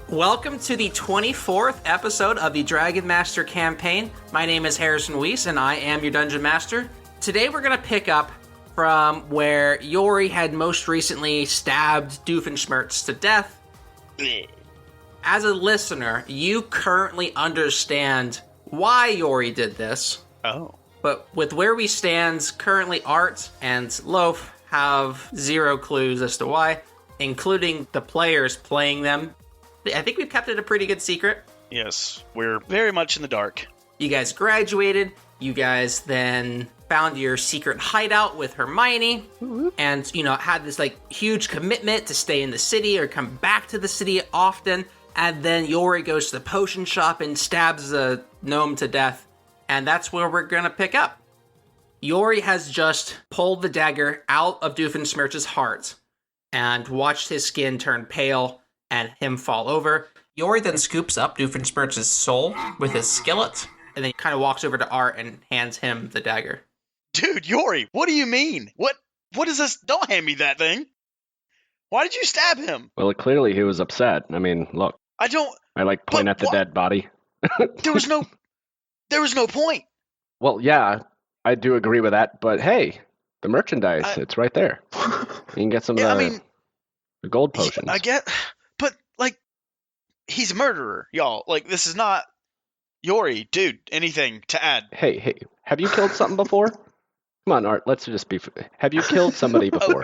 Welcome to the 24th episode of the Dragon Master campaign. My name is Harrison Weiss, and I am your Dungeon Master. Today we're going to pick up from where Yori had most recently stabbed Doofenshmirtz to death. As a listener, you currently understand why Yori did this. Oh. But with where we stand, currently Art and Loaf have zero clues as to why, including the players playing them. I think we've kept it a pretty good secret. Yes, we're very much in the dark. You guys graduated. You guys then found your secret hideout with Hermione. And, had this, huge commitment to stay in the city or come back to the city often. And then Yori goes to the potion shop and stabs a gnome to death. And that's where we're going to pick up. Yori has just pulled the dagger out of Doofenshmirtz's heart and watched his skin turn pale and him fall over. Yori then scoops up Doofenshmirtz's soul with his skillet, and then kind of walks over to Art and hands him the dagger. Dude, Yori, what do you mean? What is this? Don't hand me that thing. Why did you stab him? Well, clearly he was upset. I mean, look. I point at the dead body. There was no point. Well, yeah, I do agree with that, but hey, the merchandise, it's right there. You can get some of the gold potions. I get, but, he's a murderer, y'all. This is not Yori, dude, anything to add. Hey, have you killed something before? Come on, Art, let's just be... Have you killed somebody before?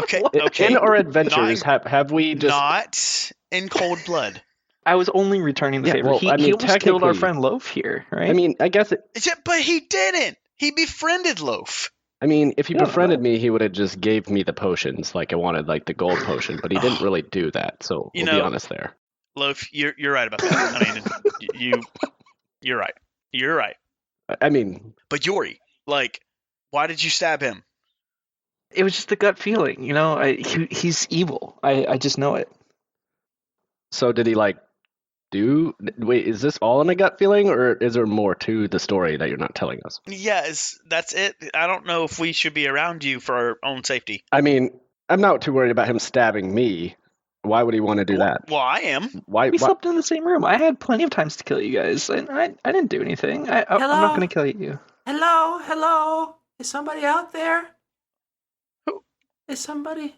Okay. In our adventures, have we just... Not in cold blood. I was only returning the favor. Well, he almost killed our friend Loaf here, right? I mean, I guess it... But he didn't. He befriended Loaf. I mean, if he befriended me, he would have just gave me the potions like I wanted, the gold potion, but he didn't really do that, so we'll be honest there. Loaf, you're right about that. I mean, you're right. You're right. I mean... But Yori, why did you stab him? It was just a gut feeling, he's evil. I just know it. So did he, wait, is this all in a gut feeling, or is there more to the story that you're not telling us? Yes, that's it. I don't know if we should be around you for our own safety. I mean, I'm not too worried about him stabbing me. Why would he want to do that? Well, I am. We slept in the same room. I had plenty of times to kill you guys, and I didn't do anything. I'm not going to kill you. Hello? Is somebody out there? Who? Is somebody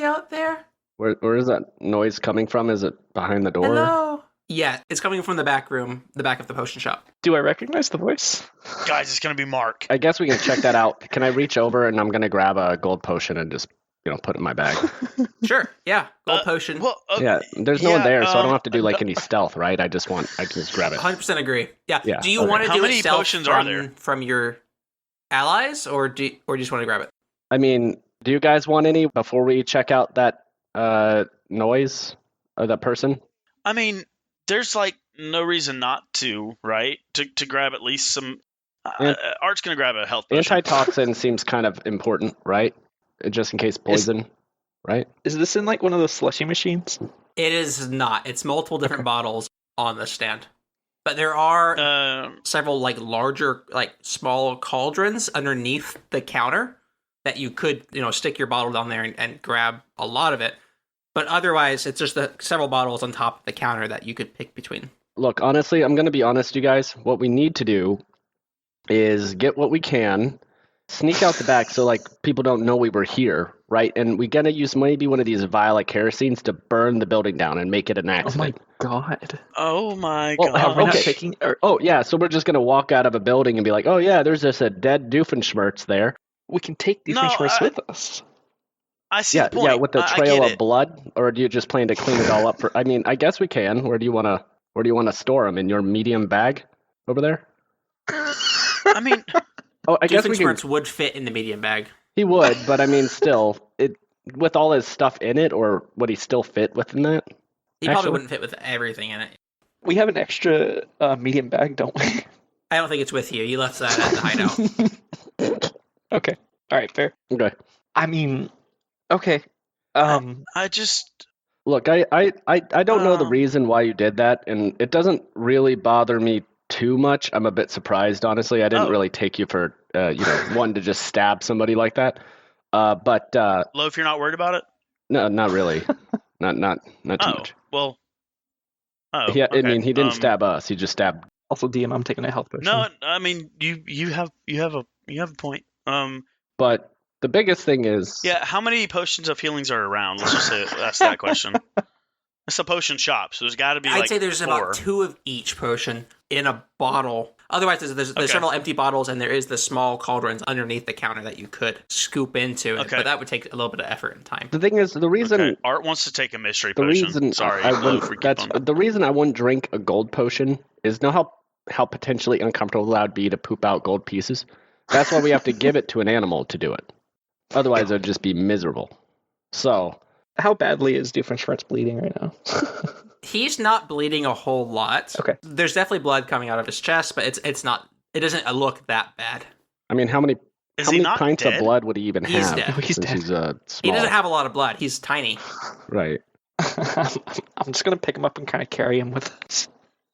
out there? Where is that noise coming from? Is it behind the door? Hello? Yeah, it's coming from the back room, the back of the potion shop. Do I recognize the voice? Guys, it's going to be Mark. I guess we can check that out. Can I reach over and I'm going to grab a gold potion and just, put it in my bag? Sure, yeah. Gold potion. Well, yeah, there's no one there, so I don't have to do any stealth, right? I can just grab it. 100% agree. Yeah. Do you okay. want to do many it stealth potions are there? From your allies, or do you just want to grab it? I mean, do you guys want any before we check out that noise or that person? I mean, there's no reason not to, right? To grab at least some. Art's gonna grab a health potion. Antitoxin seems kind of important, right? Just in case poison, right? Is this in one of those slushy machines? It is not. It's multiple different bottles on the stand. But there are several larger, small cauldrons underneath the counter that you could, stick your bottle down there and grab a lot of it. But otherwise, it's just several bottles on top of the counter that you could pick between. Look, honestly, I'm going to be honest, you guys. What we need to do is get what we can, sneak out the back so people don't know we were here, right? And we're going to use maybe one of these vial kerosenes to burn the building down and make it an accident. Oh my god. Oh my god. Are we not taking... Oh, yeah, so we're just going to walk out of a building and be like, oh yeah, there's just a dead Doofenshmirtz there. We can take Doofenshmirtz with us. I see the point. Yeah, with the trail of blood, or do you just plan to clean it all up? I guess we can. Where do you want to store them? In your medium bag over there? I mean, I guess Doofenshmirtz would fit in the medium bag. He would, but still, with all his stuff in it, or would he still fit within that? He probably wouldn't fit with everything in it. We have an extra medium bag, don't we? I don't think it's with you. You left that at the hideout. Okay. All right, fair. Okay. I mean, okay. I just... Look, I don't know the reason why you did that, and it doesn't really bother me too much. I'm a bit surprised, honestly. I didn't really take you for, one to just stab somebody like that. But Loaf, you're not worried about it? No, not really. not too much. Well, Oh, Yeah, I okay. mean, he didn't stab us. He just stabbed. Also, DM, I'm taking a health potion. No, I mean you have a point. But the biggest thing is, Yeah, how many potions of healings are around? Let's just ask that question. It's a potion shop, so there's got to be. I'd say there's 4. about 2 of each potion in a bottle. Otherwise, there's several empty bottles, and there is the small cauldrons underneath the counter that you could scoop into. Okay. But that would take a little bit of effort and time. the thing is, the reason. Okay. Art wants to take a mystery The potion. reason Sorry, I Loaf, wouldn't, we keep that's on. the reason I wouldn't drink a gold potion is know how potentially uncomfortable that would be to poop out gold pieces. That's why we have to give it to an animal to do it. Otherwise, it would just be miserable. So, How badly is Doofenshmirtz bleeding right now? He's not bleeding a whole lot. Okay. There's definitely blood coming out of his chest, but it's not. It doesn't look that bad. I mean, how many not pints dead? of blood would he even He's have? dead. He's since dead. He's He small. doesn't have a lot of blood. He's tiny. Right. I'm just gonna pick him up and kind of carry him with us.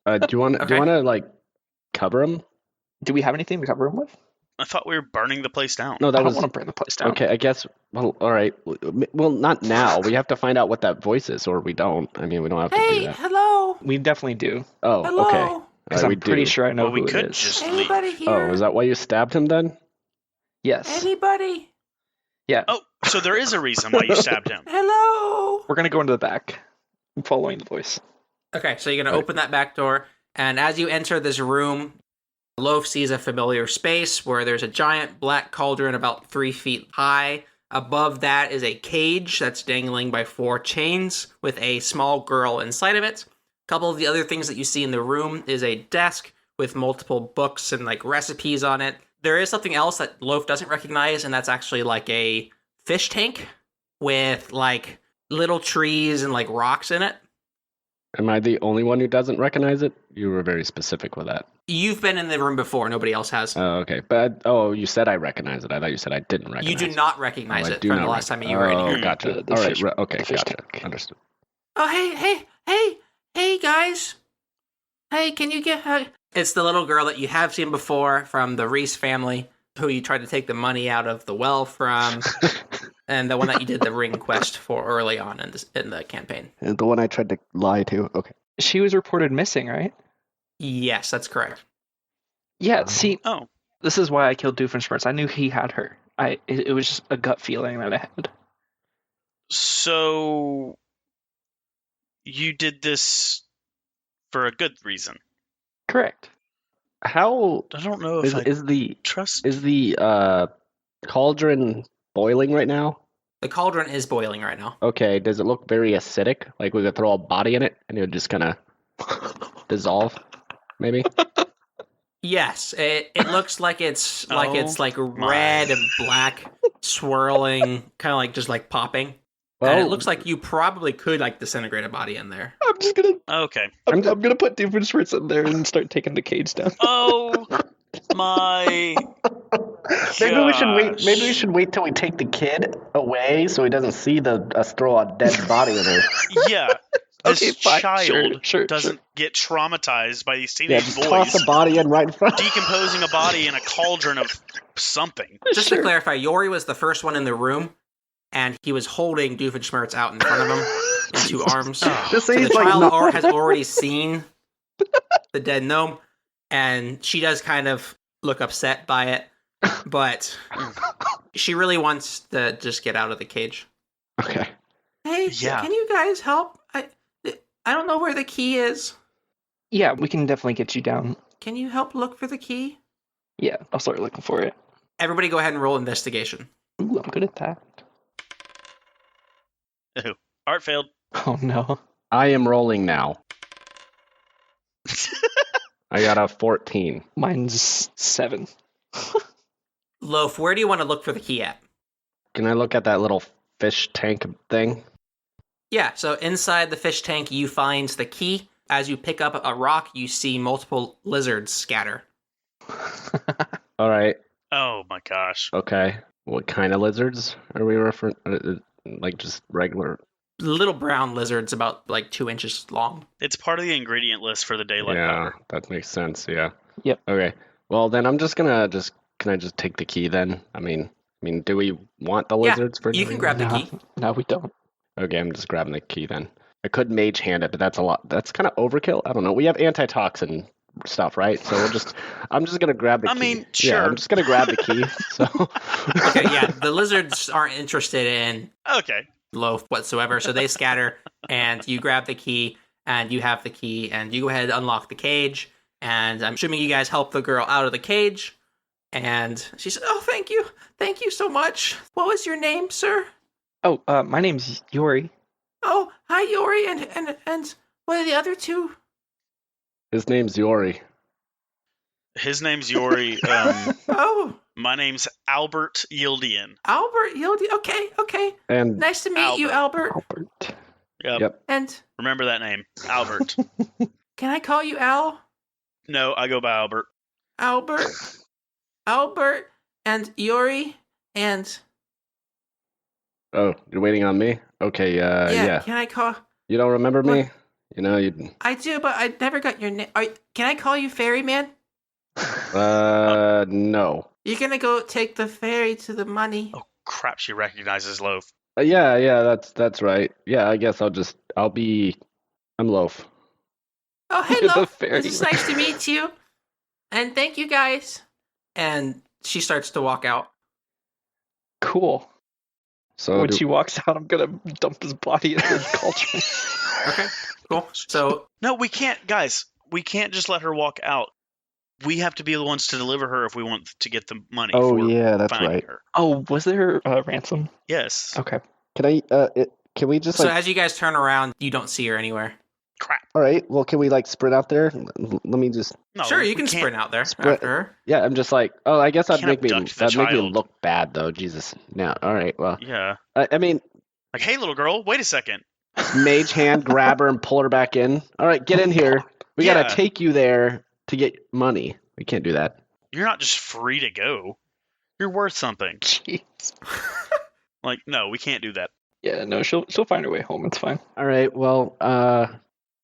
Do you want Okay. to like cover him? Do we have anything to cover him with? I thought we were burning the place down. No, I that don't was want to burn the place down. okay. I guess. Well, all right. Well, not now. We have to find out what that voice is, or we don't. I mean, we don't have to do Hey, that. hello. We definitely do. Oh, Hello. okay. Because we I'm pretty do. sure I know Well, we who it could is. just leave. Anybody here? Oh, is that why you stabbed him then? Yes. Anybody? Yeah. Oh, so there is a reason why you stabbed him. Hello. We're gonna go into the back. I'm following the voice. Okay, so you're gonna Right. open that back door, and as you enter this room, Loaf sees a familiar space where there's a giant black cauldron about 3 feet high. Above that is a cage that's dangling by 4 chains with a small girl inside of it. A couple of the other things that you see in the room is a desk with multiple books and like recipes on it. There is something else that Loaf doesn't recognize, and that's actually like a fish tank with like little trees and like rocks in it. Am I the only one who doesn't recognize it? You were very specific with that. You've been in the room before, nobody else has. Oh, okay. But you said I recognize it. I thought you said I didn't recognize You do it. not recognize I it do from not the last time rec- you were in here. Oh, gotcha. The All right. fish- Okay, the fish gotcha. tank. Understood. Oh, hey, guys. Hey, can you get... It's the little girl that you have seen before from the Reese family, who you tried to take the money out of the well from, and the one that you did the ring quest for early on in the campaign. The one I tried to lie to. Okay. She was reported missing, right? Yes, that's correct. Yeah. See, Oh, this is why I killed Doofenshmirtz. I knew he had her. It was just a gut feeling that I had. so you did this for a good reason. Correct. How I don't know if I is the trust. cauldron boiling right now? The cauldron is boiling right now. Okay. Does it look very acidic? Like we could throw a body in it and it would just kind of dissolve, maybe? Yes, it looks like it's like my. red and black, swirling, kind of like just like popping. Well, And it looks like you probably could like disintegrate a body in there. I'm just gonna. Okay. I'm gonna put Doofenshmirtz in there and start taking the cage down. Oh my. Maybe we should wait. gosh. Maybe we should wait till we take the kid away so he doesn't see us throw a dead body in there. Yeah. This Okay, fine. child Sure. doesn't get traumatized by these Yeah, teenage just boys toss a body in right in front. decomposing a body in a cauldron of something. Just to clarify, Yori was the first one in the room, and he was holding Doofenshmirtz out in front of him in 2 arms. Just So say the he's like, child no. has already seen the dead gnome, and she does kind of look upset by it, but she really wants to just get out of the cage. Okay. Hey, Yeah. can you guys help? I don't know where the key is. Yeah, we can definitely get you down. Can you help look for the key? Yeah, I'll start looking for it. Everybody go ahead and roll investigation. Ooh, I'm good at that. Ew. Art failed. Oh no. I am rolling now. I got a 14. Mine's 7. Loaf, where do you want to look for the key at? Can I look at that little fish tank thing? Yeah, so inside the fish tank, you find the key. As you pick up a rock, you see multiple lizards scatter. All right. Oh my gosh. Okay. What kind of lizards are we referring? Like just regular? Little brown lizards about like 2 inches long. It's part of the ingredient list for the daylight Yeah, powder. that makes sense. Yeah. Yep. Okay. Well, then I'm just gonna Can I just take the key then? I mean, do we want the Yeah, lizards for? You can grab the no, key. no, we don't. Okay, I'm just grabbing the key then. I could mage hand it, but that's a lot. That's kind of overkill. I don't know. We have antitoxin stuff, right? So I'm just gonna grab the key. I mean, Yeah, I'm sure. just gonna grab the key. So Okay, yeah, the lizards aren't interested in Okay. loaf whatsoever, so they scatter, and you grab the key, and you have the key, and you go ahead and unlock the cage, and I'm assuming you guys help the girl out of the cage, and she said, "Oh, thank you so much. What was your name, sir?" Oh, my name's Yori. "Oh, hi, Yori, and what are the other two?" his name's Yori. His name's Yori. "Oh, My name's Albert Yieldian. Albert, Yodi. Okay. And Nice to meet you, Albert. Albert. Yep. And Remember that name, Albert. can I call you Al? No, I go by Albert. Albert, and Yori, and oh, you're waiting on me? Okay. Yeah. Can I call? You don't remember me? What? You know you. I do, but I never got your name. Can I call you Ferryman? No. You're gonna go take the ferry to the money. Oh crap! She recognizes Loaf. Yeah. That's right. Yeah, I guess I'm Loaf. Oh, hey, The love. ferry. It's nice to meet you. And thank you, guys. And she starts to walk out. Cool. So When she walks out, I'm gonna dump his body in the cauldron. Okay, cool. So, No, we can't, guys. We can't just let her walk out. We have to be the ones to deliver her if we want to get the money. Oh for yeah, that's finding right. her. Oh, was there a ransom? Yes. Okay. Can we just as you guys turn around, you don't see her anywhere. Crap. All right. Well, can we sprint out there? Let me just. No, Sure, you we can can't. sprint out there Sprint. after her. Yeah, I'm just like. Oh, I guess that'd Can't make me abduct the child. look bad though. Jesus. No. All right. Well. Yeah. I mean, Like, hey, little girl, wait a second. mage hand, grab her and pull her back in. All right, get in here. We Yeah. gotta take you there to get money. We can't do that. You're not just free to go. You're worth something. Jeez. Like, no, we can't do that. Yeah, no, she'll find her way home. It's fine. All right. Well.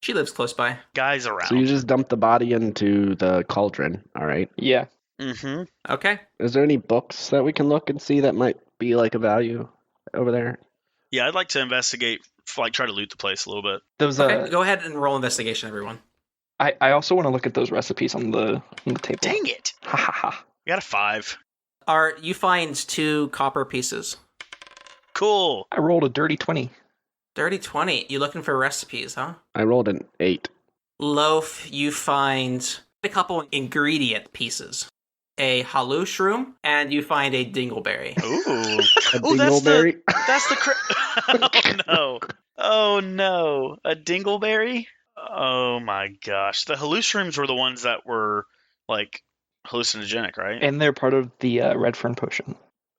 She lives close by. Guys around. So you just dump the body into the cauldron. All right. Yeah. Mm-hmm. Okay. Is there any books that we can look and see that might be like a value over there? Yeah, I'd like to investigate, like, try to loot the place a little bit. Those Okay, go ahead and roll investigation, everyone. I also want to look at those recipes on the table. Dang it. Ha ha ha. We got a 5. Art, you find 2 copper pieces. Cool. I rolled a dirty 20. Dirty 20. You looking for recipes, huh? I rolled an 8. Loaf, you find a couple ingredient pieces. A halush room, and you find a dingleberry. Ooh. A Oh, that's dingleberry. That's the oh no. Oh no. A dingleberry? Oh my gosh. The hallucinograms were the ones that were like hallucinogenic, right? And they're part of the red fern potion.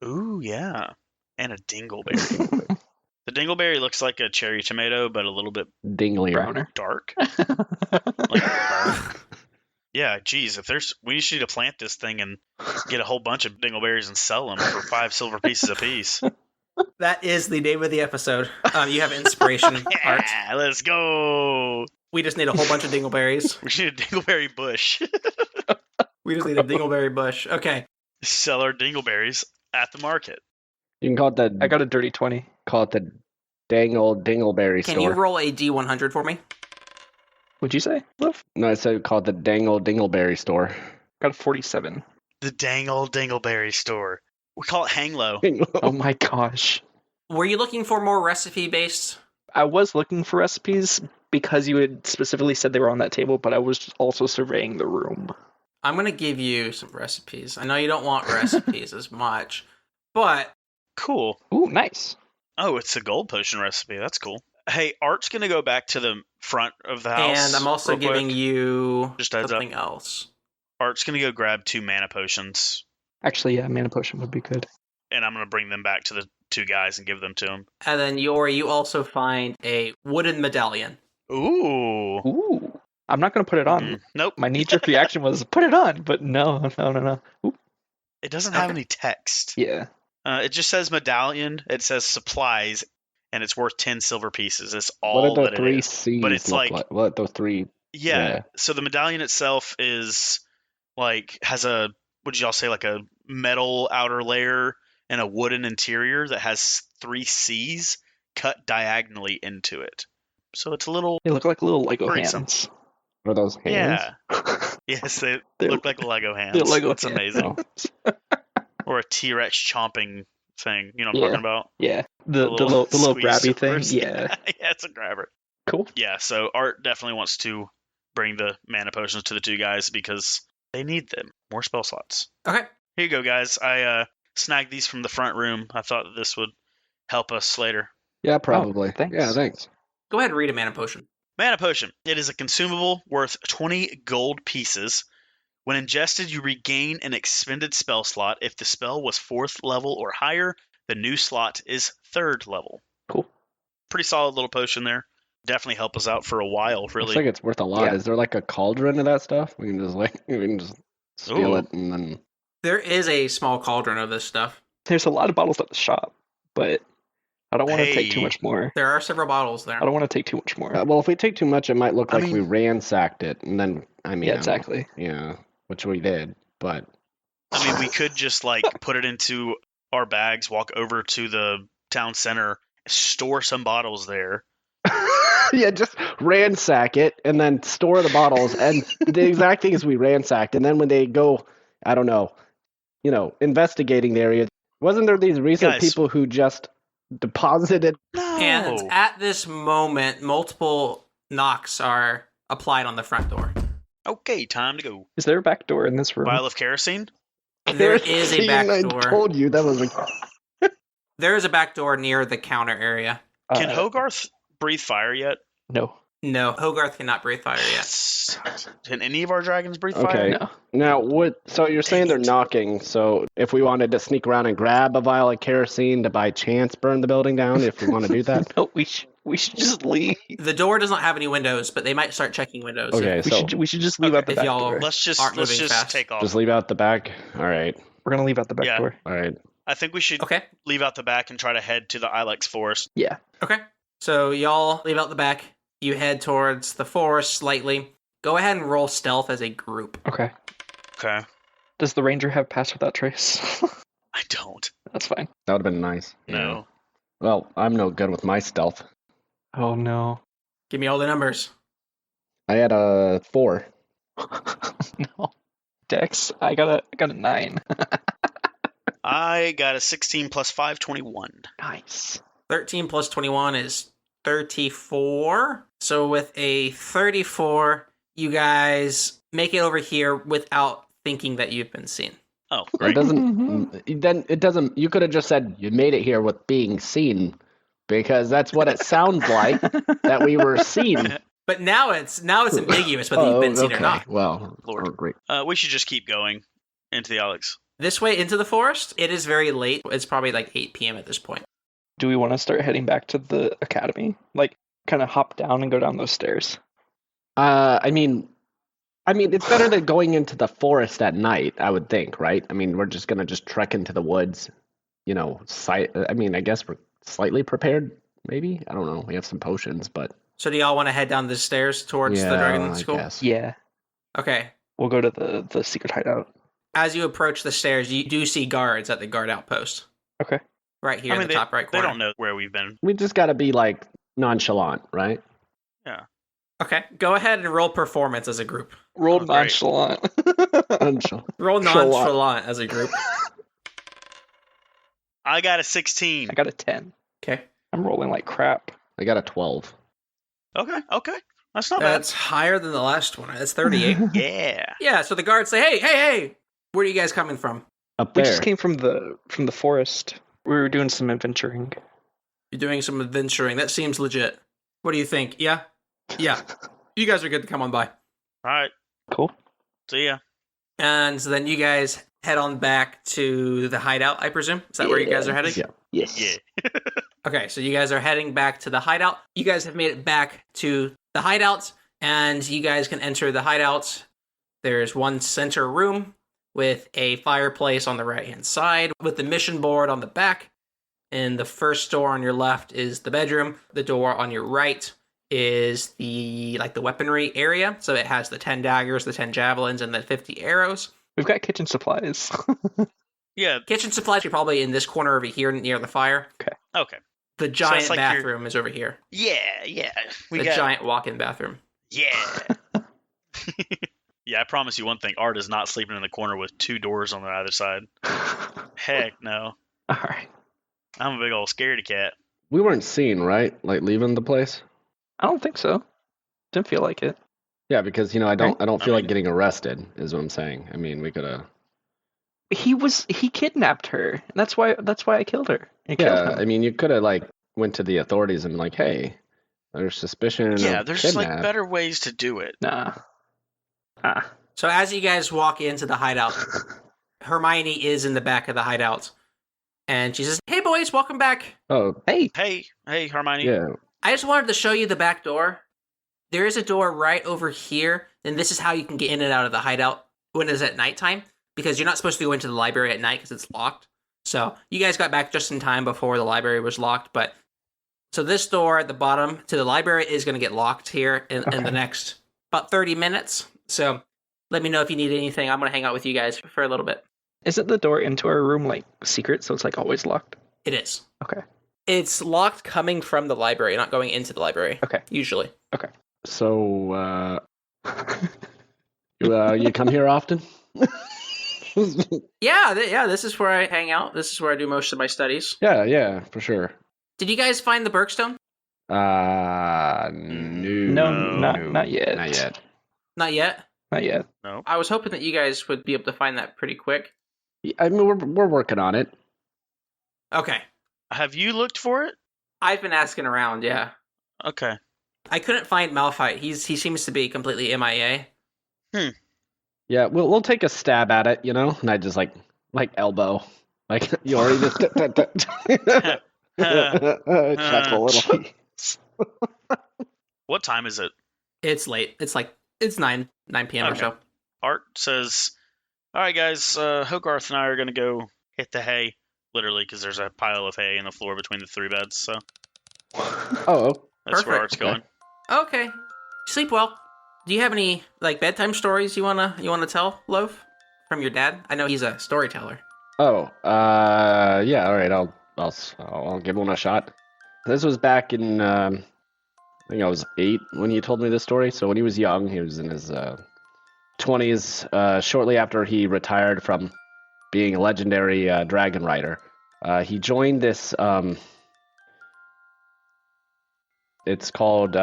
Ooh, yeah. And a dingleberry. The dingleberry looks like a cherry tomato, but a little bit Dinglier. Browner. dark. Like burnt. Yeah, geez, we just need to plant this thing and get a whole bunch of dingleberries and sell them for 5 silver pieces apiece. That is the name of the episode. You have inspiration, Art. Yeah, let's go. We just need a whole bunch of dingleberries. We need a dingleberry bush. We just need a dingleberry bush. Okay. Sell our dingleberries at the market. You can call it I got a dirty 20. the dang old dingleberry Can store. you roll a D100 for me? What'd you say, Love? No, I said call it the dang old dingleberry store. Got a 47. The dang old dingleberry store. We call it Hang Low. Oh my gosh. Were you looking for more recipe-based? I was looking for recipes because you had specifically said they were on that table, but I was also surveying the room. I'm going to give you some recipes. I know you don't want recipes as much, but Cool. Ooh, nice. Oh, it's a gold potion recipe. That's cool. Hey, Art's going to go back to the front of the house. and I'm also real quick. giving you Just heads up. something else. Art's going to go grab 2 mana potions, Actually, yeah, mana potion would be good. and I'm going to bring them back to the 2 guys and give them to them. And then Yori, you also find a wooden medallion. Ooh. Ooh. I'm not going to put it on. Nope. My knee-jerk reaction was, put it on, but no. Ooh. It doesn't have Okay. any text. Yeah. It just says medallion. It says supplies, and it's worth 10 silver pieces. That's What all are the that it 3 is. C's But it's look like- What those 3? Yeah. Yeah. So the medallion itself is like has a what did y'all say, like a metal outer layer and a wooden interior that has 3 C's cut diagonally into it. so it's a little They look like little Lego worrisome. hands. Are those hands? Yeah. Yes, they They're- look like Lego hands. they're Lego It's hands. amazing. Oh. Or a T-Rex chomping thing. You know what I'm Yeah. talking about? Yeah, the little squeeze grabby thing. servers. Yeah, Yeah, it's a grabber. cool. Yeah, so Art definitely wants to bring the mana potions to the two guys because they need them. More spell slots. Okay. Here you go, guys. I snagged these from the front room. I thought that this would help us later. Yeah, probably. thanks. Yeah, thanks. Go ahead and read a mana potion. Mana potion. It is a consumable worth 20 gold pieces. When ingested, you regain an expended spell slot. If the spell was 4th level or higher, the new slot is 3rd level. Cool. Pretty solid little potion there. Definitely help us out for a while, really. Looks like it's worth a lot. Yeah. Is there like a cauldron of that stuff? We can just steal Ooh. it and then. There is a small cauldron of this stuff. There's a lot of bottles at the shop, but I don't want to take too Hey. much more. There are several bottles there. I don't want to take too much more. Well, if we take too much, it might look I like we mean- ransacked it, and then I mean, Yeah, I don't- exactly. Yeah, which we did, but I mean, we could just like put it into our bags, walk over to the town center, store some bottles there. yeah, just ransack it and then store the bottles and the exact thing is we ransacked, and then when they go, I don't know, investigating the area, wasn't there these recent Guys. people who just deposited? No. And at this moment, multiple knocks are applied on the front door. Okay, time to go. Is there a back door in this room? Vial of kerosene. There is a back I door. told you that was a. There is a back door near the counter area. Can Hogarth breathe fire yet? No. No, Hogarth cannot breathe fire yet. Can any of our dragons breathe Okay. fire? No. Now, what? So you're saying they're Dang it. knocking. So if we wanted to sneak around and grab a vial of kerosene to by chance burn the building down, if we want to do that. No, we should just leave. The door doesn't have any windows, but they might start checking windows. Okay, We so we should just leave Okay, out the if back y'all- door. Let's Aren't moving just fast. take off. just leave out the back. All right. We're gonna leave out the back Yeah. door. All right. I think we should Okay. leave out the back and try to head to the Ilex forest. Yeah. Okay. So y'all leave out the back. You head towards the forest slightly. Go ahead and roll stealth as a group. Okay. Okay. Does the ranger have pass without trace? I don't. That's fine. That would have been nice. No. Well, I'm no good with my stealth. Oh no. Give me all the numbers. I had a 4. No. Dex, I got a 9. I got a 16 plus 5, 21. Nice. 13 plus 21 is 34. So with a 34, you guys make it over here without thinking that you've been seen. Oh, It great. doesn't. Then it doesn't. You could have just said you made it here with being seen, because that's what it sounds like that we were seen. But now it's ambiguous whether you've been seen or okay. not. Well, Lord. oh, great. We should just keep going into the Ilex. This way into the forest, it is very late. It's probably like 8 p.m. at this point. Do we want to start heading back to the academy? Like, kind of hop down and go down those stairs? I mean, it's better than going into the forest at night, I would think, right? I mean, we're just gonna trek into the woods, I mean, I guess we're slightly prepared, maybe. I don't know. We have some potions, but So do y'all want to head down the stairs towards the Dragon I School? guess. Yeah. Okay. We'll go to the secret hideout. As you approach the stairs, you do see guards at the guard outpost. Okay. Right here in the top right They corner. don't know where we've been. We just gotta be like nonchalant, right? Okay. Go ahead and roll performance as a group. Roll Oh, great. nonchalant. Nonchalant. Roll Nonchalant. nonchalant as a group. I got a 16. I got a 10. Okay. I'm rolling like crap. I got a 12. Okay. That's not That's higher than the last one. That's 38. bad. Yeah. Yeah, so the guards say, hey, where are you guys coming from? Up We there. just came from the forest. We were doing some adventuring. You're doing some adventuring. That seems legit. What do you think? Yeah? Yeah. You guys are good to come on by. All right. Cool. See ya. And so then you guys head on back to the hideout, I presume? Is that where you guys are heading? Yeah. Yes. Yeah. Okay, so you guys are heading back to the hideout. You guys have made it back to the hideout, and you guys can enter the hideout. There's one center room with a fireplace on the right-hand side, with the mission board on the back. And the first door on your left is the bedroom. The door on your right is the weaponry area. So it has the 10 daggers, the 10 javelins, and the 50 arrows. We've got kitchen supplies. Yeah. Kitchen supplies are probably in this corner over here near the fire. Okay. The giant like bathroom is over here. Yeah. The giant walk-in bathroom. Yeah. Yeah, I promise you one thing. Art is not sleeping in the corner with 2 doors on the other side. Heck no. All right. I'm a big old scaredy cat. We weren't seen, right? Like leaving the place. I don't think so. Didn't feel like it. Yeah, because I don't feel I like mean- getting arrested. Is what I'm saying. I mean, we could have. He kidnapped her. And that's why I killed her. And killed Yeah, him. I mean, you could have like went to the authorities and been like, hey, there's suspicion. Yeah, of there's kidnap. like better ways to do it. Nah. So as you guys walk into the hideout, Hermione is in the back of the hideout. And she says, "Hey boys, welcome back. Oh, Hey. Hey, Hermione. yeah. I just wanted to show you the back door. There is a door right over here, and this is how you can get in and out of the hideout when it's at nighttime, because you're not supposed to go into the library at night because it's locked. So you guys got back just in time before the library was locked, but so this door at the bottom to the library is going to get locked here in the next about 30 minutes. So let me know if you need anything. I'm going to hang out with you guys for a little bit. Isn't the door into our room like secret, so it's like always locked? It is. Okay. It's locked coming from the library, not going into the library. Okay. Usually. So, you come here often? Yeah, this is where I hang out. This is where I do most of my studies. Yeah, for sure. Did you guys find the Bergstone? No, Not yet. not yet. Not yet. Not yet. No. I was hoping that you guys would be able to find that pretty quick. I mean, we're working on it. Okay. Have you looked for it? I've been asking around, yeah. Okay. I couldn't find Malphite. He seems to be completely MIA. Yeah, we'll take a stab at it, and I just like elbow, like you already just chuckle a little. What time is it? It's late. It's 9 p.m. or Okay. so. Art says, "All right, guys. Hogarth and I are gonna go hit the hay, literally, because there's a pile of hay in the floor between the 3 beds. So Oh, that's where Perfect. Art's going. Okay. Sleep well. Do you have any bedtime stories you wanna tell, Loaf? From your dad? I know he's a storyteller. yeah. All right, I'll give one a shot. This was back in I think I was 8 when he told me this story. So when he was young, he was in his 20s. Shortly after he retired from being a legendary dragon rider, he joined this. It's called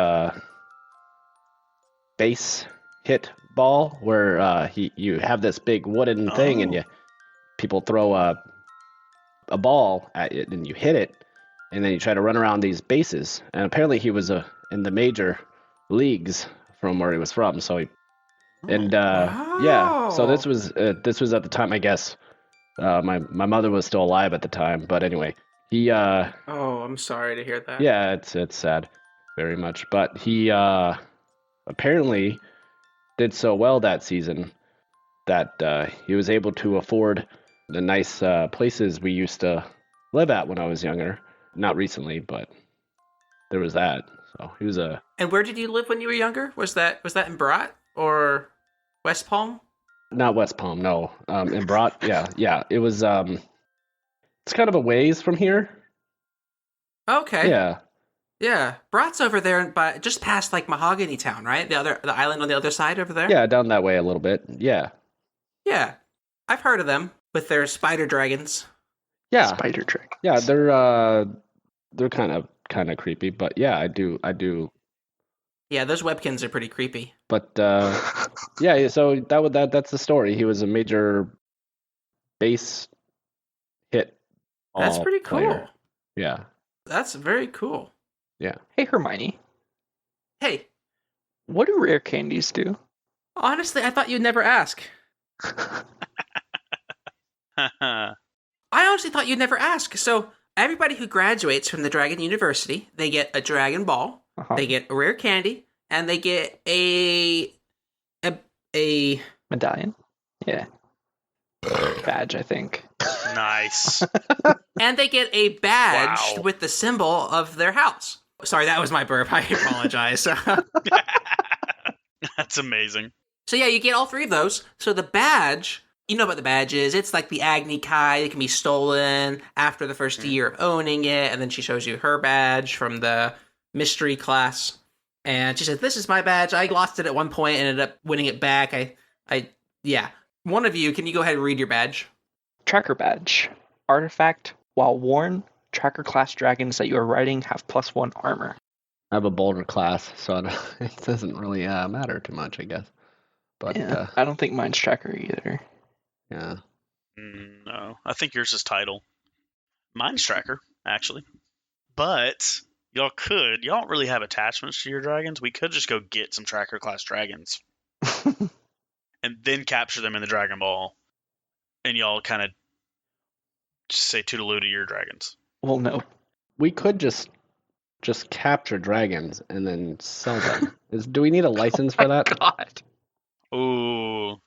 base hit ball, where you have this big wooden thing, and people throw a ball at it, and you hit it, and then you try to run around these bases. And apparently, he was in the major leagues from where he was from. So yeah. So this was at the time, I guess. My mother was still alive at the time, but anyway, he Oh, I'm sorry to hear that. yeah, it's sad, very much. But he apparently did so well that season that he was able to afford the nice places we used to live at when I was younger. Not recently, but there was that. So he was a And where did you live when you were younger? Was that in Barat or West Palm? not West Palm, no. In Brought, yeah. It was it's kind of a ways from here. Okay. Yeah. Yeah. Barat's over there, but just past Mahogany Town, right? The island on the other side over there. Yeah, down that way a little bit. Yeah. Yeah. I've heard of them with their spider dragons. Yeah. Spider trick. Yeah, they're kind of creepy, but yeah, I do. Yeah, those webkins are pretty creepy. But yeah, so that's the story. He was a major base hit. That's pretty cool. player. Yeah. That's very cool. Yeah. Hey, Hermione. Hey, What do rare candies do? honestly, I thought you'd never ask. I honestly thought you'd never ask. So everybody who graduates from the Dragon University, they get a Dragon Ball, Uh-huh. they get a rare candy, and they get a Medallion? Yeah. Badge, I think. Nice. and they get a badge Wow. with the symbol of their house. Sorry, that was my burp. I apologize. That's amazing. So yeah, you get all 3 of those. So the badge You know about the badges. It's like the Agni Kai. It can be stolen after the first year of owning it, and then she shows you her badge from the mystery class. And she said, "This is my badge. I lost it at one point and ended up winning it back. Yeah. One of you, can you go ahead and read your badge?" Tracker badge. Artifact. While worn, tracker class dragons that you are riding have +1 armor. I have a boulder class, so it doesn't really matter too much, I guess. But Yeah, I don't think mine's tracker either. yeah. No, I think yours is title. Mine's tracker, actually. But y'all don't really have attachments to your dragons. We could just go get some tracker class dragons and then capture them in the Dragon Ball. And y'all kind of say toodaloo to your dragons. Well, no. We could just capture dragons and then sell them. Do we need a license for that? God. Ooh.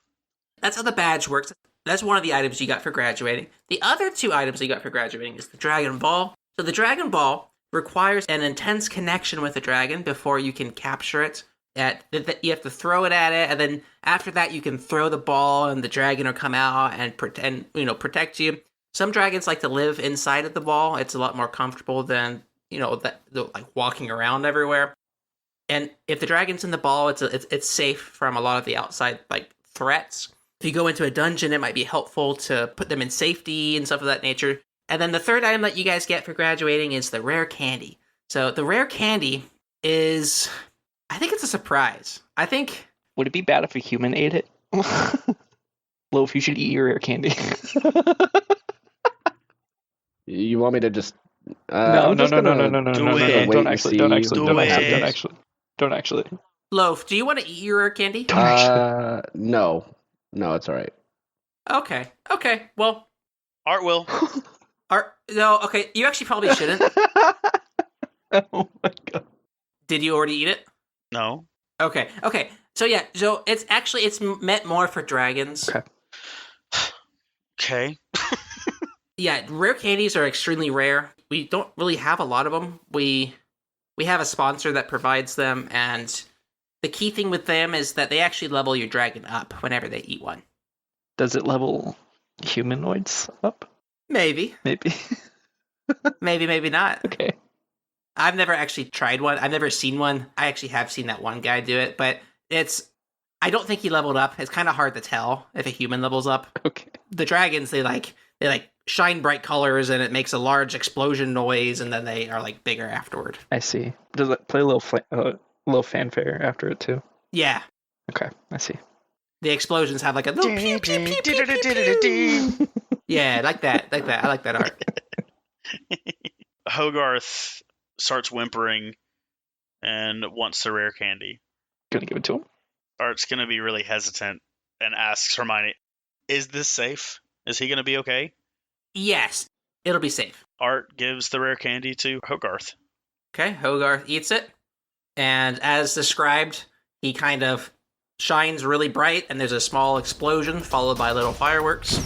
That's how the badge works. That's one of the items you got for graduating. The other 2 items you got for graduating is the Dragon Ball. So the Dragon Ball requires an intense connection with the dragon before you can capture it. You have to throw it at it, and then after that you can throw the ball and the dragon will come out and protect you. Some dragons like to live inside of the ball. It's a lot more comfortable than, like walking around everywhere. And if the dragon's in the ball, it's safe from a lot of the outside like threats. If you go into a dungeon, it might be helpful to put them in safety and stuff of that nature. And then the third item that you guys get for graduating is the rare candy. So the rare candy is, I think it's a surprise. Would it be bad if a human ate it? Loaf, you should eat your rare candy. You want me to just? No. Don't actually. Loaf, do you want to eat your rare candy? No, it's all right. Okay. Well, Art will. no. Okay, you actually probably shouldn't. Oh my god. Did you already eat it? No. Okay. So yeah, it's meant more for dragons. Okay. Yeah, rare candies are extremely rare. We don't really have a lot of them. We have a sponsor that provides them, and the key thing with them is that they actually level your dragon up whenever they eat one. Does it level humanoids up? Maybe. Maybe, maybe not. Okay. I've never actually tried one. I've never seen one. I actually have seen that one guy do it, but I don't think he leveled up. It's kind of hard to tell if a human levels up. Okay. The dragons, they shine bright colors and it makes a large explosion noise, and then they are like bigger afterward. I see. Does it play a little fanfare after it too? Yeah. Okay, I see. The explosions have like a little pew, pew, pew, pew, pew, pew. Yeah, like that. I like that art. Hogarth starts whimpering and wants the rare candy. Gonna give it to him? Art's gonna be really hesitant and asks Hermione, "Is this safe? Is he gonna be okay?" Yes, it'll be safe. Art gives the rare candy to Hogarth. Okay, Hogarth eats it, and as described, he kind of shines really bright, and there's a small explosion followed by little fireworks.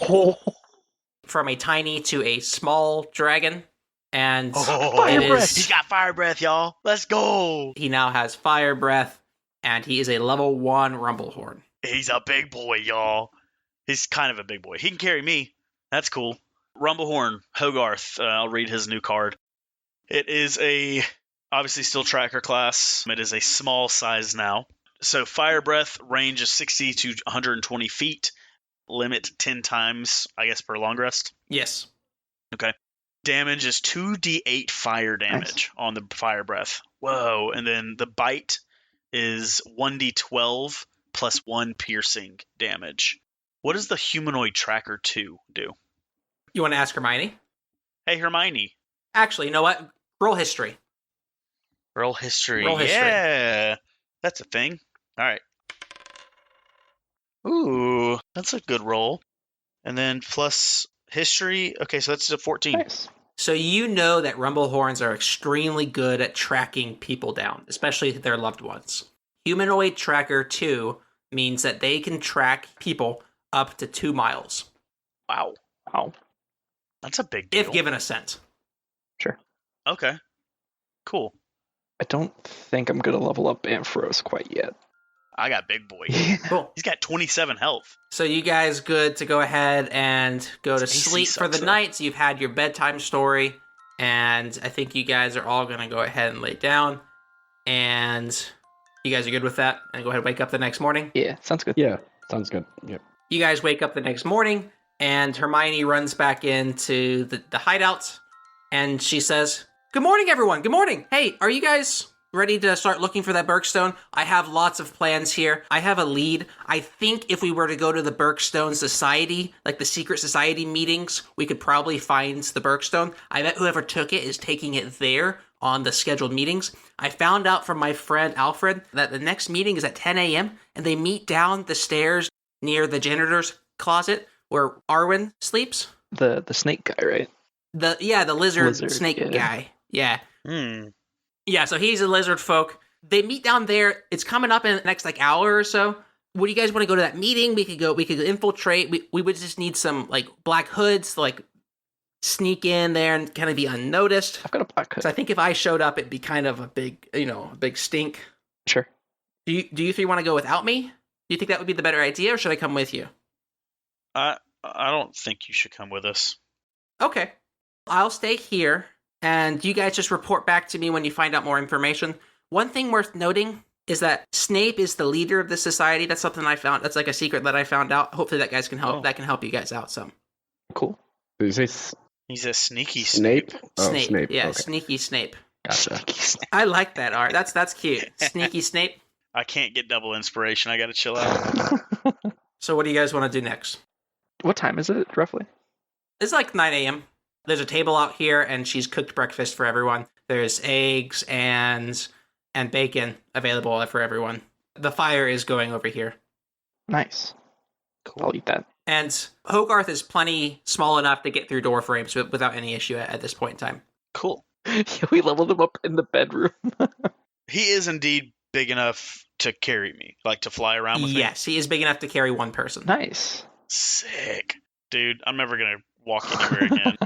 Oh. From a tiny to a small dragon, and Fire breath! He's got fire breath, y'all. Let's go! He now has fire breath, and he is a level 1 Rumblehorn. He's a big boy, y'all. He's kind of a big boy. He can carry me. That's cool. Rumblehorn, Hogarth. I'll read his new card. It is obviously still tracker class. It is a small size now. So fire breath, range is 60 to 120 feet. Limit 10 times, I guess, per long rest. Yes. Okay. Damage is 2d8 fire damage on the fire breath. Whoa. And then the bite is 1d12 plus 1 piercing damage. What does the humanoid tracker 2 do? You want to ask Hermione? Hey, Hermione. Actually, you know what? Roll history. Roll history. Roll history. Yeah. That's a thing. All right. Ooh, that's a good roll. And then plus history. Okay, so that's a 14. Nice. So you know that Rumblehorns are extremely good at tracking people down, especially their loved ones. Humanoid Tracker 2 means that they can track people up to 2 miles. Wow. That's a big deal. If given a scent. Sure. Okay. Cool. I don't think I'm gonna level up Ampharos quite yet. I got big boy. Cool. He's got 27 health. So you guys good to go ahead and go to AC sleep for the sucks, though. night. So you've had your bedtime story, and I think you guys are all going to go ahead and lay down. And you guys are good with that? And go ahead and wake up the next morning? Yeah, sounds good. Yeah, sounds good. Yep. You guys wake up the next morning, and Hermione runs back into the hideout, and she says, "Good morning, everyone. Good morning. Hey, are you guys ready to start looking for that Berkstone? I have lots of plans here. I have a lead. I think if we were to go to the Berkstone Society, like the secret society meetings, we could probably find the Berkstone. I bet whoever took it is taking it there on the scheduled meetings. I found out from my friend Alfred that the next meeting is at 10 a.m. and they meet down the stairs near the janitor's closet where Arwen sleeps. The snake guy, right? The lizard snake yeah. guy. Yeah. Hmm. Yeah, so he's a lizard folk. They meet down there. It's coming up in the next hour or so. Would you guys want to go to that meeting? We could infiltrate. We would just need some black hoods to sneak in there and kind of be unnoticed. I've got a black hood. So I think if I showed up, it'd be kind of a big stink. Sure. Do you three want to go without me? Do you think that would be the better idea, or should I come with you? I don't think you should come with us. Okay. I'll stay here, and you guys just report back to me when you find out more information. One thing worth noting is that Snape is the leader of the society. That's something I found. That's a secret that I found out. Hopefully that guys can help. Oh. That can help you guys out some. Cool. Did you say He's a sneaky Snape? Oh, Snape. Snape. Yeah, Okay. sneaky Snape. Gotcha. I like that art. That's cute. Sneaky Snape. I can't get double inspiration. I gotta chill out. So what do you guys want to do next? What time is it, roughly? It's 9 a.m. There's a table out here, and she's cooked breakfast for everyone. There's eggs and bacon available for everyone. The fire is going over here. Nice. Cool. I'll eat that. And Hogarth is plenty small enough to get through door frames without any issue at this point in time. Cool. Yeah, we leveled him up in the bedroom. He is indeed big enough to carry me, to fly around with me. Yes, he is big enough to carry one person. Nice. Sick. Dude, I'm never gonna walk anywhere again.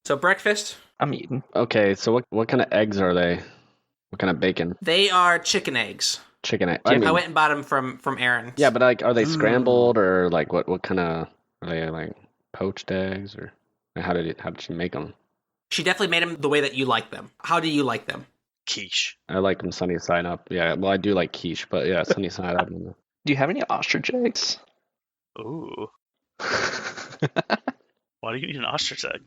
So breakfast, I'm eating. Okay, so what kind of eggs are they? What kind of bacon? they are chicken eggs. Chicken egg. I went and bought them from Aaron. Yeah, but are they scrambled or what kind of are they poached eggs or how did she make them? She definitely made them the way that you like them. How do you like them? Quiche. I like them sunny side up. Yeah, well I do like quiche, but yeah, sunny side up. Do you have any ostrich eggs? Ooh. Why do you need an ostrich egg?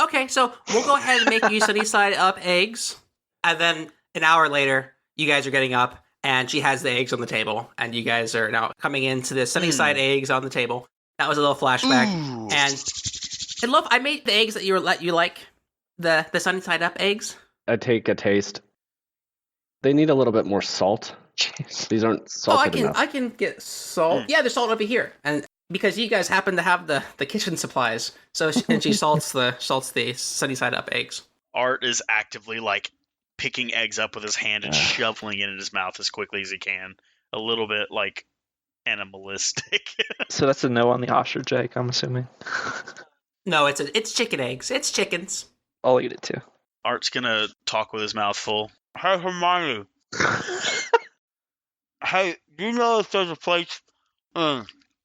Okay, so we'll go ahead and make you sunny side up eggs, and then an hour later, you guys are getting up, and she has the eggs on the table, and you guys are now coming into the sunny side eggs on the table. That was a little flashback, Ooh. and look, I made the eggs that you like, the sunny side up eggs. I take a taste. They need a little bit more salt. Jeez. These aren't salted enough. I can get salt. Yeah, there's salt over here, and because you guys happen to have the kitchen supplies, so she salts the sunny side up eggs. Art is actively picking eggs up with his hand and shoveling it in his mouth as quickly as he can. A little bit animalistic. So that's a no on the ostrich egg, I'm assuming. No, it's chicken eggs. It's chickens. I'll eat it too. Art's gonna talk with his mouth full. Hey, Hermione. Hey, do you know if there's a place...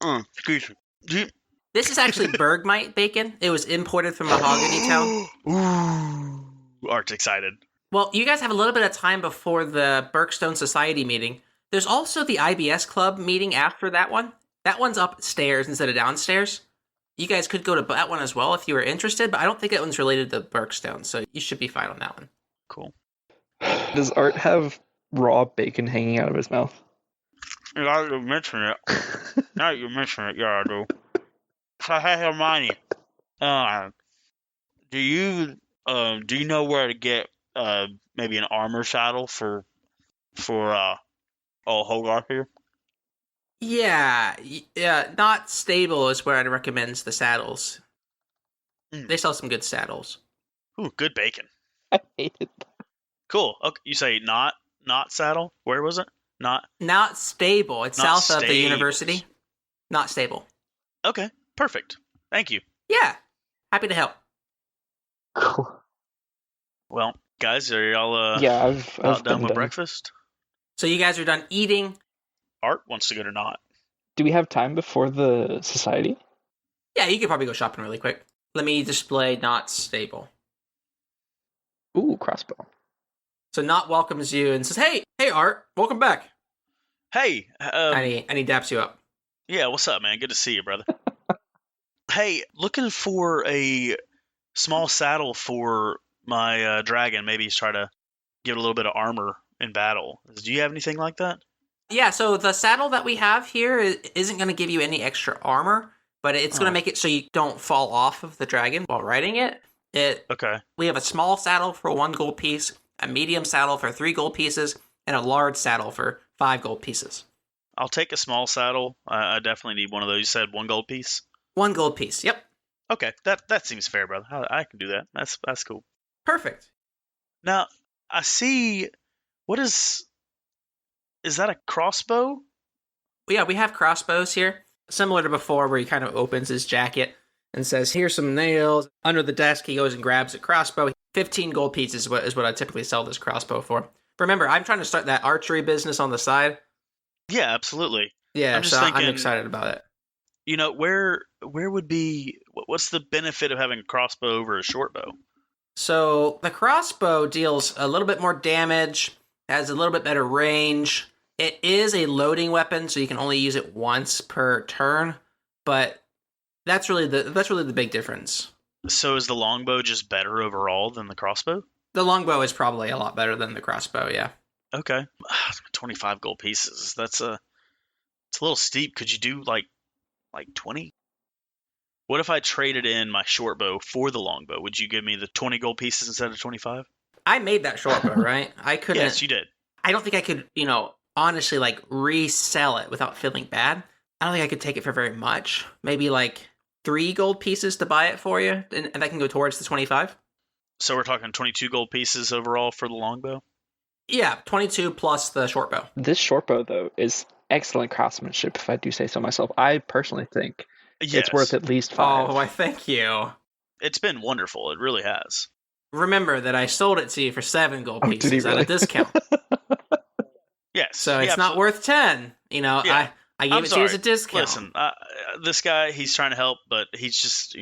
excuse me. This is actually Bergmite bacon. It was imported from Mahogany Town. Ooh. Art's excited. Well, you guys have a little bit of time before the Berkstone Society meeting. There's also the IBS Club meeting after that one. That one's upstairs instead of downstairs. You guys could go to that one as well if you were interested, but I don't think that one's related to Berkstone, so you should be fine on that one. Cool. Does Art have raw bacon hanging out of his mouth? Now you mention it. Yeah, I do. So, hey, Hermione. Do you know where to get maybe an armor saddle for old Hogarth here? Yeah, not stable is where I'd recommend the saddles. They sell some good saddles. Ooh, good bacon. I hated that. Cool. Okay, you say not saddle? Where was it? Not stable. It's Not south of the stables. university. Not stable. Okay, perfect. Thank you. Yeah, happy to help. Cool. Well, guys, are y'all Yeah, I've about done been with done. breakfast? So you guys are done eating. Art wants to go to not. Do we have time before the society? Yeah, you could probably go shopping really quick. Let me display not stable. Ooh, crossbow. So Not welcomes you and says, hey, Art, welcome back. Hey, And he daps you up. yeah, what's up, man? Good to see you, brother. Hey, looking for a small saddle for my dragon. Maybe he's trying to give it a little bit of armor in battle. Do you have anything like that? Yeah, so the saddle that we have here isn't going to give you any extra armor, but it's going to make it so you don't fall off of the dragon while riding it. Okay. We have a small saddle for 1 gold piece, a medium saddle for 3 gold pieces, and a large saddle for 5 gold pieces. I'll take a small saddle. I definitely need one of those. You said 1 gold piece? 1 gold piece, yep. Okay, that seems fair, brother. I can do that. That's cool. Perfect. Now, I see. What is that a crossbow? Yeah, we have crossbows here, similar to before where he kind of opens his jacket and says, here's some nails. Under the desk, he goes and grabs a crossbow. 15 gold pieces is what I typically sell this crossbow for. Remember, I'm trying to start that archery business on the side. Yeah, absolutely. Yeah, I'm just thinking, I'm excited about it. You know, where would be what's the benefit of having a crossbow over a short bow? So the crossbow deals a little bit more damage, has a little bit better range. It is a loading weapon, so you can only use it once per turn, but that's really the big difference. So is the longbow just better overall than the crossbow? The longbow is probably a lot better than the crossbow, yeah. Okay. 25 gold pieces. It's a little steep. Could you do like 20? What if I traded in my short bow for the longbow? Would you give me the 20 gold pieces instead of 25? I made that short bow, right? I couldn't. Yes, you did. I don't think I could, honestly, like, resell it without feeling bad. I don't think I could take it for very much. Maybe like 3 gold pieces to buy it for you, and that can go towards the 25. So we're talking 22 gold pieces overall for the longbow? Yeah, 22 plus the short bow. This short bow, though, is excellent craftsmanship, if I do say so myself. I personally think it's worth at least 5. Oh, why, thank you. It's been wonderful. It really has. Remember that I sold it to you for 7 gold Oh, did pieces he at really? a discount. Yes. So it's not worth 10. Yeah. I gave it to you as a discount. Listen, this guy, he's trying to help, but he's just,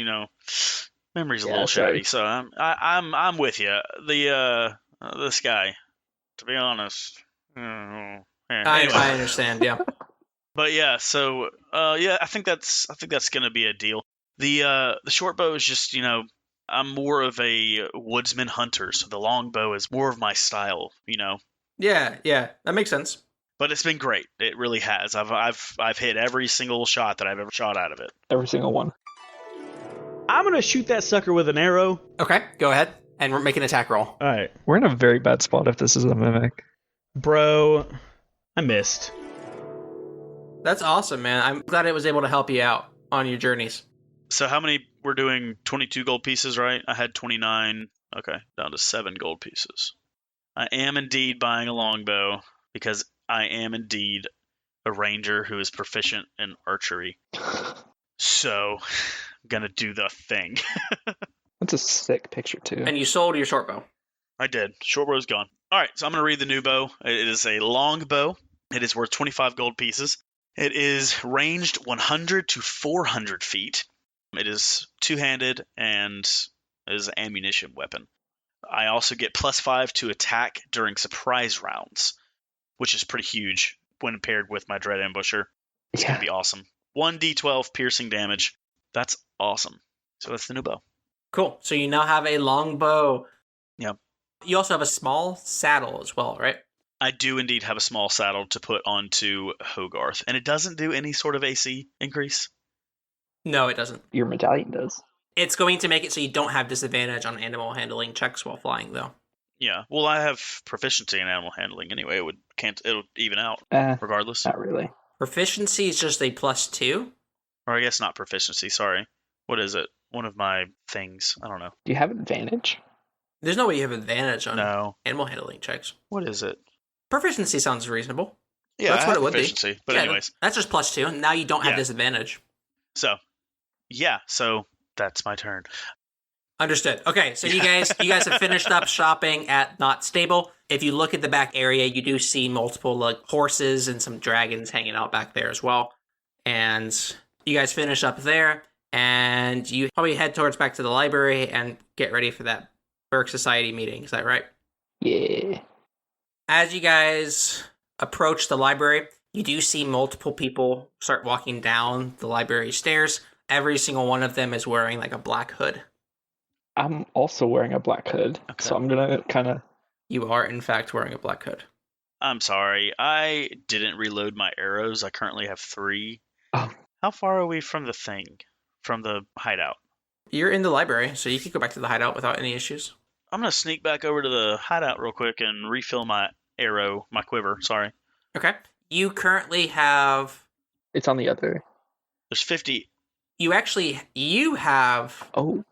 memory's a little that's shabby. right. So I'm with you. This guy, to be honest. I Anyway. understand, yeah. But yeah, so I think that's gonna be a deal. The short bow is just, I'm more of a woodsman hunter, so the long bow is more of my style, Yeah, that makes sense. But it's been great. It really has. I've hit every single shot that I've ever shot out of it. Every single one. I'm gonna shoot that sucker with an arrow. Okay, go ahead. And we're making an attack roll. All right, We're in a very bad spot if this is a mimic. bro. I missed. That's awesome, man. I'm glad it was able to help you out on your journeys. So how many? We're doing 22 gold pieces, right? I had 29. Okay, down to 7 gold pieces. I am indeed buying a longbow because I am indeed a ranger who is proficient in archery. So, I'm gonna do the thing. That's a sick picture, too. And you sold your short bow. I did. Short bow's gone. All right, so I'm gonna read the new bow. It is a long bow. It is worth 25 gold pieces. It is ranged 100 to 400 feet. It is two-handed and is an ammunition weapon. I also get +5 to attack during surprise rounds, which is pretty huge when paired with my Dread Ambusher. It's going to be awesome. 1d12 piercing damage. That's awesome. So that's the new bow. Cool. So you now have a long bow. Yeah. You also have a small saddle as well, right? I do indeed have a small saddle to put onto Hogarth, and it doesn't do any sort of AC increase. No, it doesn't. Your medallion does. It's going to make it so you don't have disadvantage on animal handling checks while flying, though. Yeah, well, I have proficiency in animal handling anyway. It'll even out regardless. Not really. Proficiency is just a +2. Or I guess not proficiency. Sorry, what is it? One of my things. I don't know. Do you have advantage? There's no way you have advantage on No. animal handling checks. What is it? Proficiency sounds reasonable. Yeah, That's I what have it would be. proficiency. But Yeah, anyways, that's just +2. Now you don't have Yeah. disadvantage. so yeah, so that's my turn. Understood. Okay, so you guys have finished up shopping at Not Stable. If you look at the back area, you do see multiple like horses and some dragons hanging out back there as well. And you guys finish up there, and you probably head towards back to the library and get ready for that Berk Society meeting. Is that right? Yeah. As you guys approach the library, you do see multiple people start walking down the library stairs. Every single one of them is wearing like a black hood. I'm also wearing a black hood, so I'm gonna kind of. You are, in fact, wearing a black hood. I'm sorry. I didn't reload my arrows. I currently have 3. Oh. How far are we from the thing? From the hideout? You're in the library, so you can go back to the hideout without any issues. I'm going to sneak back over to the hideout real quick and refill my quiver. Sorry. Okay. You currently have... It's on the other. There's 50. You have... Oh.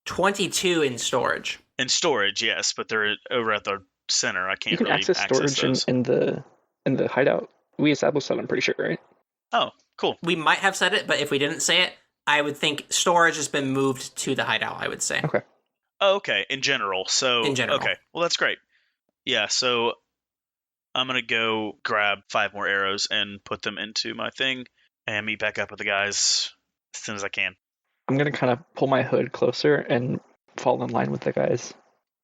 22 in storage. In storage, yes, but they're over at the center. I can't You can really access storage those. in the hideout. We established that, I'm pretty sure, right? Oh, cool. We might have said it, but if we didn't say it, I would think storage has been moved to the hideout, I would say. Okay. Oh, okay. In general. In general. Okay. Well, that's great. Yeah, so I'm going to go grab 5 more arrows and put them into my thing and meet back up with the guys as soon as I can. I'm gonna kind of pull my hood closer and fall in line with the guys.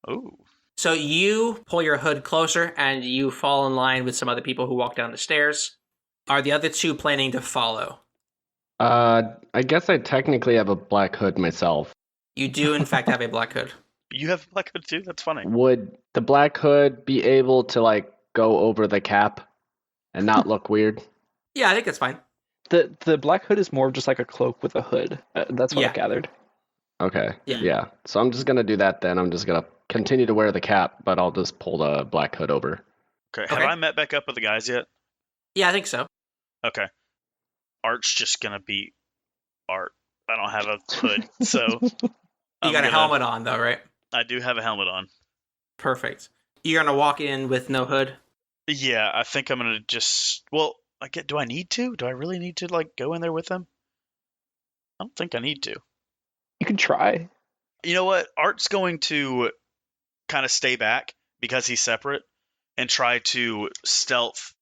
Oh. So you pull your hood closer and you fall in line with some other people who walk down the stairs. Are the other 2 planning to follow? I guess I technically have a black hood myself. You do, in fact, have a black hood. You have a black hood too? That's funny. Would the black hood be able to like go over the cap and not look weird? Yeah, I think that's fine. The black hood is more of just like a cloak with a hood. That's what I gathered. Okay. Yeah. Yeah. So I'm just gonna do that then. I'm just gonna continue to wear the cap, but I'll just pull the black hood over. Okay. Have I met back up with the guys yet? Yeah, I think so. Okay. Art's just gonna be Art. I don't have a hood, so You got a helmet on, though, right? I do have a helmet on. Perfect. You're gonna walk in with no hood? Yeah, I think I'm gonna just. Well, do I need to? Do I really need to like go in there with them? I don't think I need to. You can try. You know what? Art's going to kind of stay back because he's separate and try to stealth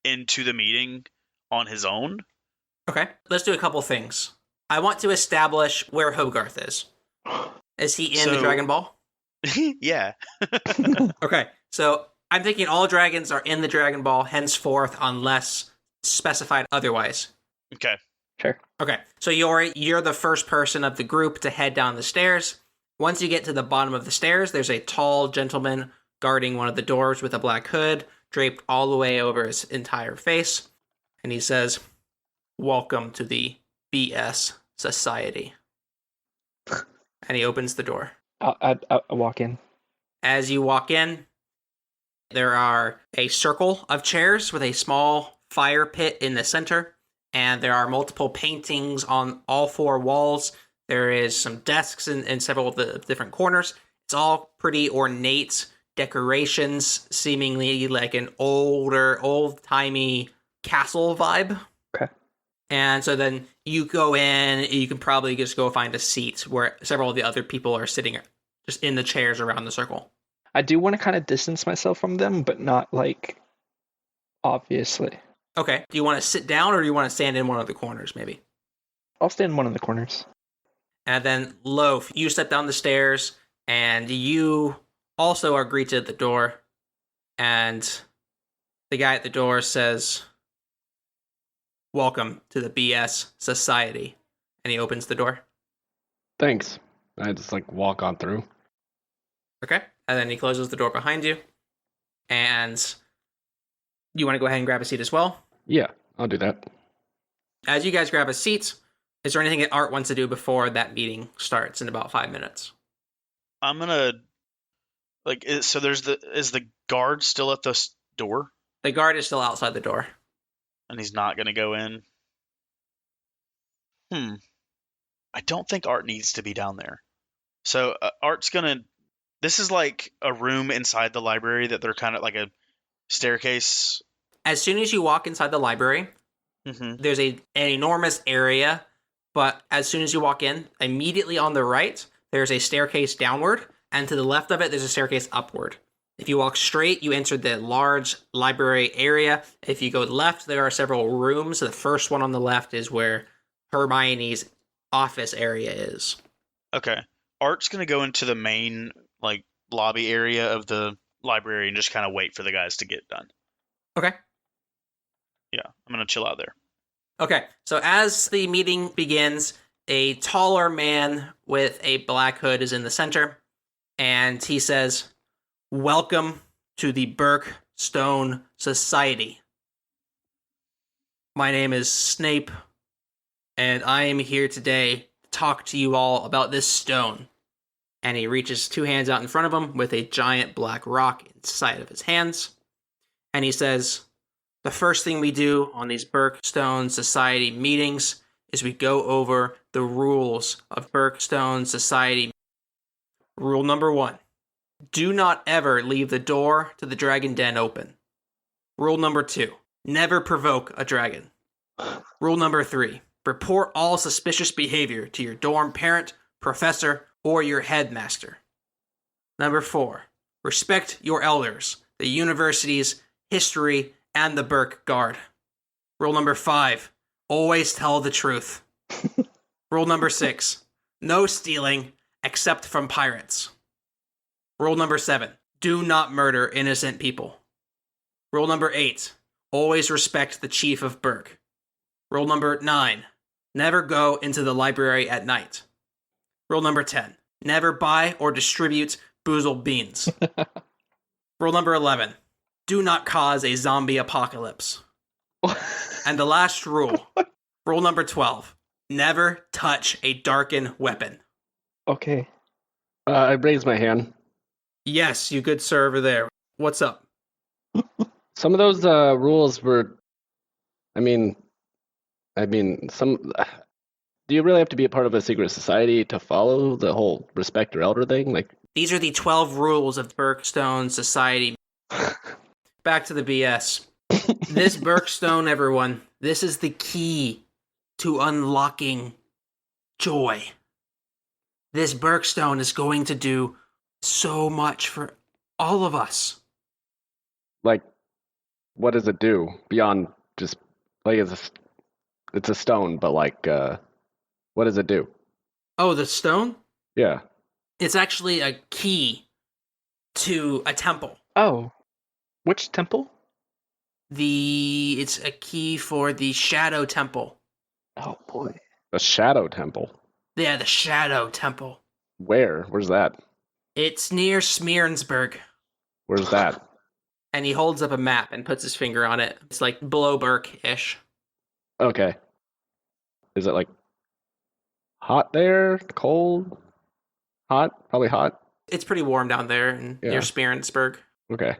into the meeting on his own. Okay, let's do a couple things. I want to establish where Hogarth is. Is he in the Dragon Ball? Yeah. Okay, so I'm thinking all dragons are in the Dragon Ball henceforth unless specified otherwise. Okay. Sure. Okay, so you're the first person of the group to head down the stairs. Once you get to the bottom of the stairs, there's a tall gentleman guarding one of the doors with a black hood, draped all the way over his entire face. And he says, "Welcome to the BS Society." And he opens the door. I walk in. As you walk in, there are a circle of chairs with a small fire pit in the center, and there are multiple paintings on all 4 walls. There is some desks in several of the different corners. It's all pretty ornate decorations, seemingly like an old-timey castle vibe. Okay. And so then you go in, you can probably just go find a seat where several of the other people are sitting just in the chairs around the circle. I do want to kind of distance myself from them, but not like obviously. Okay. Do you want to sit down or do you want to stand in one of the corners, maybe? I'll stand in one of the corners. And then, Loaf, you step down the stairs, and you also are greeted at the door. And the guy at the door says, "Welcome to the BS Society." And he opens the door. Thanks. I just like walk on through. Okay. And then he closes the door behind you. And you want to go ahead and grab a seat as well? Yeah, I'll do that. As you guys grab a seat, is there anything that Art wants to do before that meeting starts in about 5 minutes? I'm gonna is the guard still at the door? The guard is still outside the door. And he's not gonna go in. I don't think Art needs to be down there. So Art's gonna. This is like a room inside the library that they're kind of like a staircase. As soon as you walk inside the library, there's an enormous area, but as soon as you walk in, immediately on the right, there's a staircase downward, and to the left of it, there's a staircase upward. If you walk straight, you enter the large library area. If you go left, there are several rooms. The first one on the left is where Hermione's office area is. Okay. Art's going to go into the main lobby area of the library and just kind of wait for the guys to get done. Okay. Yeah, I'm going to chill out there. Okay, so as the meeting begins, a taller man with a black hood is in the center, and he says, "Welcome to the Birkstone Society. My name is Snape, and I am here today to talk to you all about this stone." And he reaches two hands out in front of him with a giant black rock inside of his hands. And he says, "The first thing we do on these Birkstone Society meetings is we go over the rules of Birkstone Society. Rule number 1. Do not ever leave the door to the dragon den open. Rule number 2. Never provoke a dragon. Rule number 3. Report all suspicious behavior to your dorm parent, professor, or your headmaster. Number 4. Respect your elders, the university's history, and the Burke Guard. Rule number 5. Always tell the truth. Rule number 6. No stealing except from pirates. Rule number 7. Do not murder innocent people. Rule number 8. Always respect the chief of Burke. Rule number 9. Never go into the library at night. Rule number 10. Never buy or distribute boozled beans. Rule number 11. Do not cause a zombie apocalypse. And the last rule, rule number 12. Never touch a darkened weapon. Okay. I raised my hand. Yes, you good sir over there. What's up? Some of those rules were, I mean, some. Do you really have to be a part of a secret society to follow the whole respect your elder thing? These are the 12 rules of Birkstone Society. Back to the BS. This Birkstone, everyone, this is the key to unlocking joy. This Birkstone is going to do so much for all of us. What does it do beyond just it's a stone, but what does it do? Oh, the stone? Yeah. It's actually a key to a temple. Oh. Which temple? It's a key for the Shadow Temple. Oh, boy. A shadow temple. Yeah, the Shadow Temple. Where? Where's that? It's near Smearensburg. Where's that? And he holds up a map and puts his finger on it. It's like below Burke-ish. Okay. Is it hot there? Cold? Hot? Probably hot. It's pretty warm down there near Smearensburg. Okay.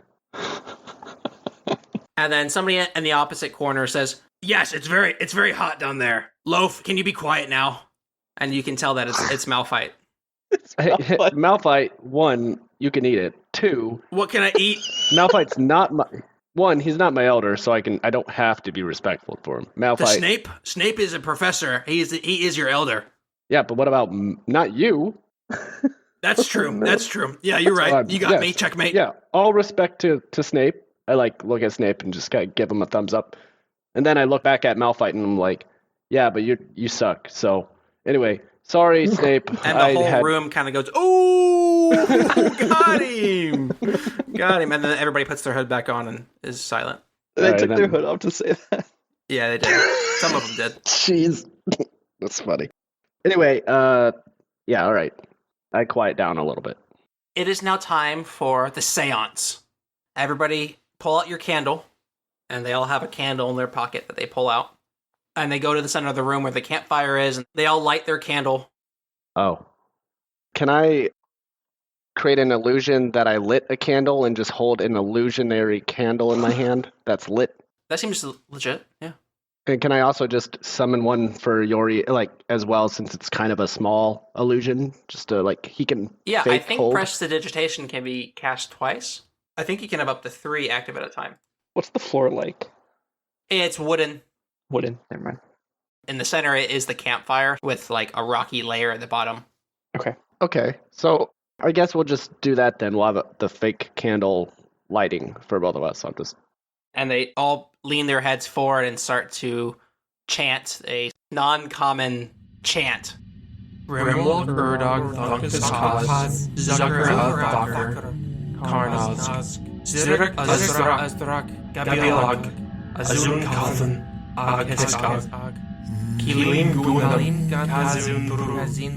And then somebody in the opposite corner says, "Yes, it's very hot down there. Loaf, can you be quiet now?" And you can tell that it's Malphite. Malphite, 1, you can eat it. 2, What can I eat? Malphite's not my... 1, he's not my elder, so I don't have to be respectful for him. Malphite... Snape? Snape is a professor. He is your elder. Yeah, but what about not you? That's true. That's true. Yeah, you're right. You got me. Checkmate. Yeah, all respect to Snape. I look at Snape and just kind of give him a thumbs up. And then I look back at Malphite and I'm like, yeah, but you suck. So anyway, sorry, Snape. And the whole room kind of goes, "Oh, got him. Got him." And then everybody puts their hood back on and is silent. They took their hood off to say that. Yeah, they did. Some of them did. Jeez. That's funny. Anyway, yeah, all right. I quiet down a little bit. It is now time for the seance. Everybody pull out your candle, and they all have a candle in their pocket that they pull out. And they go to the center of the room where the campfire is, and they all light their candle. Oh. Can I create an illusion that I lit a candle and just hold an illusionary candle in my hand that's lit? That seems legit, yeah. And can I also just summon one for Yori, as well, since it's kind of a small illusion, just to, he can Yeah, fake I think hold? Prestidigitation can be cast twice. I think you can have up to 3 active at a time. What's the floor like? It's wooden. Wooden. Never mind. In the center is the campfire with, a rocky layer at the bottom. Okay. Okay, so I guess we'll just do that then. We'll have the fake candle lighting for both of us. I'll just. And they all lean their heads forward and start to chant a non-common chant. Rimwald Urdog Thunkus Kaz Zucker Thacker Karnaz Zirik Azrak Gabilag Azun Kalthan Ageskag Kilim Gunalin Kazun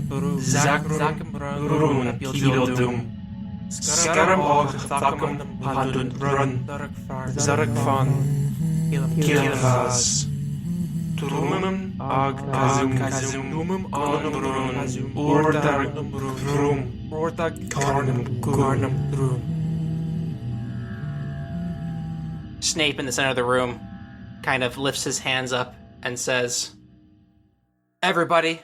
Puru Zak Run Kilo Doom Skaram Og Thakum Pandun Run Zarak Fan Kilvaz Turumum ag kazum numum anum ordag brum garnum drum. Snape in the center of the room kind of lifts his hands up and says, "Everybody,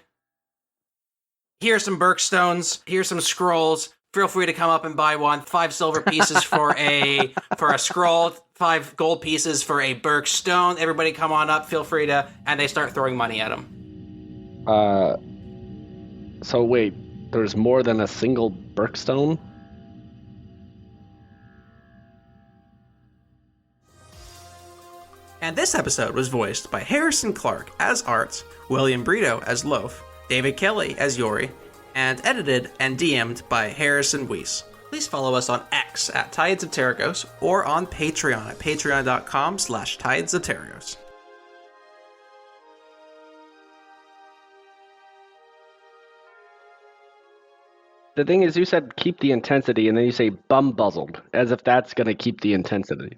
here's some Birkstones, here's some scrolls. Feel free to come up and buy one. 5 silver pieces for a scroll, 5 gold pieces for a Birkstone. Everybody come on up, feel free to..." And they start throwing money at him. So wait, there's more than a single Birkstone? And this episode was voiced by Harrison Clark as Art, William Brito as Loaf, David Kelly as Yori, and edited and DM'd by Harrison Weiss. Please follow us on X at Tides of Terragos or on Patreon at patreon.com/Tides of Terragos. The thing is, you said keep the intensity, and then you say bum buzzled, as if that's going to keep the intensity.